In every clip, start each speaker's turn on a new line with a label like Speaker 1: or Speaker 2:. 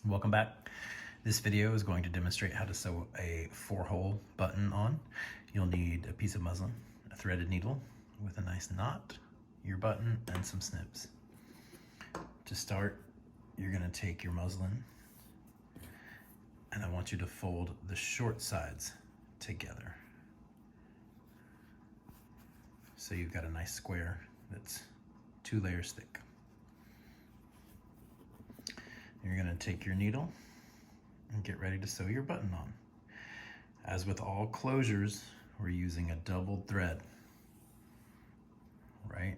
Speaker 1: Welcome back. This video is going to demonstrate how to sew a 4-hole button on. You'll need a piece of muslin, a threaded needle with a nice knot, your button, and some snips. To start, you're going to take your muslin and I want you to fold the short sides together. So you've got a nice square that's 2 layers thick. You're going to take your needle and get ready to sew your button on. As with all closures, we're using a doubled thread, right?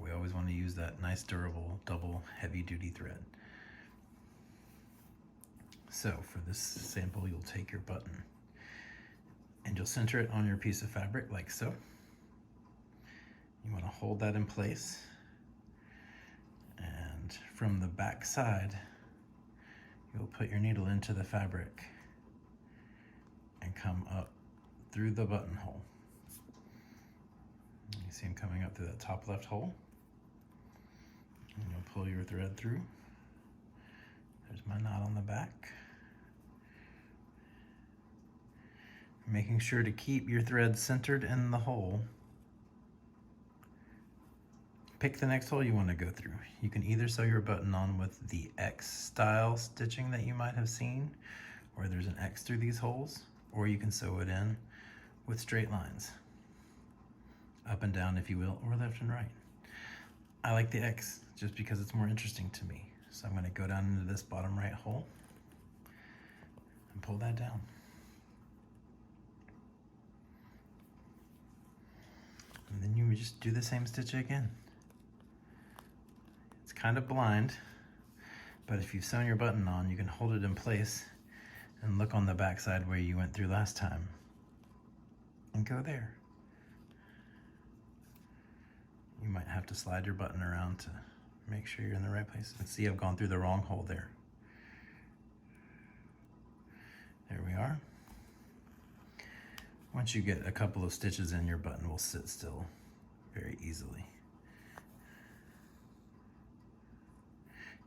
Speaker 1: We always want to use that nice durable double heavy duty thread. So for this sample, you'll take your button and you'll center it on your piece of fabric like so. You want to hold that in place, and from the back side, you'll put your needle into the fabric and come up through the buttonhole. You see them coming up through that top left hole. And you'll pull your thread through. There's my knot on the back. Making sure to keep your thread centered in the hole. Pick the next hole you want to go through. You can either sew your button on with the X style stitching that you might have seen, where there's an X through these holes, or you can sew it in with straight lines, up and down if you will, or left and right. I like the X just because it's more interesting to me. So I'm going to go down into this bottom right hole and pull that down. And then you just do the same stitch again. Kind of blind, but if you've sewn your button on, you can hold it in place and look on the back side where you went through last time and go there. You might have to slide your button around to make sure you're in the right place. And see, I've gone through the wrong hole there. There we are. Once you get a couple of stitches in, your button will sit still very easily.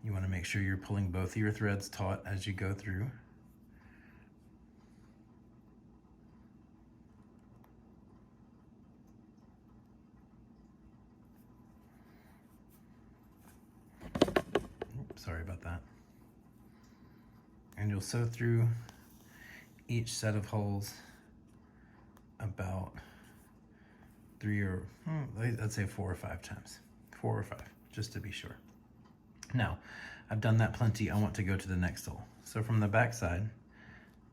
Speaker 1: You want to make sure you're pulling both of your threads taut as you go through. Oops, sorry about that. And you'll sew through each set of holes about 3 or, I'd say 4 or 5 times. 4 or 5, just to be sure. Now, I've done that plenty. I want to go to the next hole. So from the back side,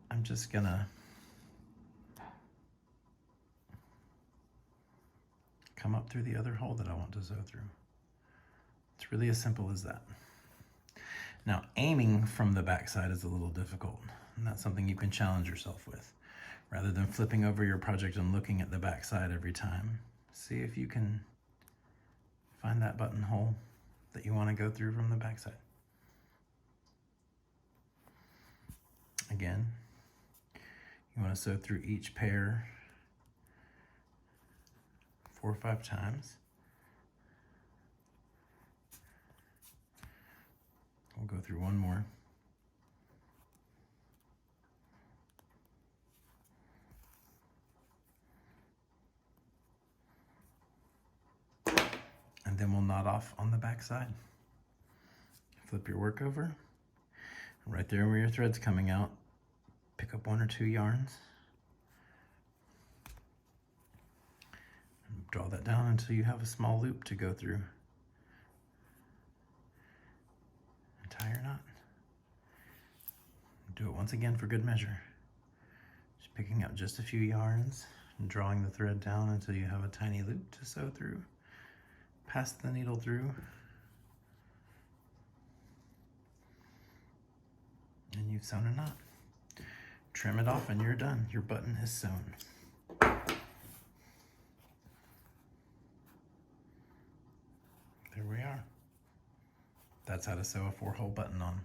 Speaker 1: I'm just gonna come up through the other hole that I want to sew through. It's really as simple as that. Now, aiming from the back side is a little difficult, and that's something you can challenge yourself with. Rather than flipping over your project and looking at the back side every time, see if you can find that buttonhole that you want to go through from the backside. Again, you want to sew through each pair 4 or 5 times. We'll go through one more. And then we'll knot off on the back side. Flip your work over. Right there where your thread's coming out, pick up 1 or 2 yarns. And draw that down until you have a small loop to go through. And tie your knot. Do it once again for good measure. Just picking up just a few yarns and drawing the thread down until you have a tiny loop to sew through. Pass the needle through, and you've sewn a knot. Trim it off and you're done. Your button is sewn. There we are. That's how to sew a 4-hole button on.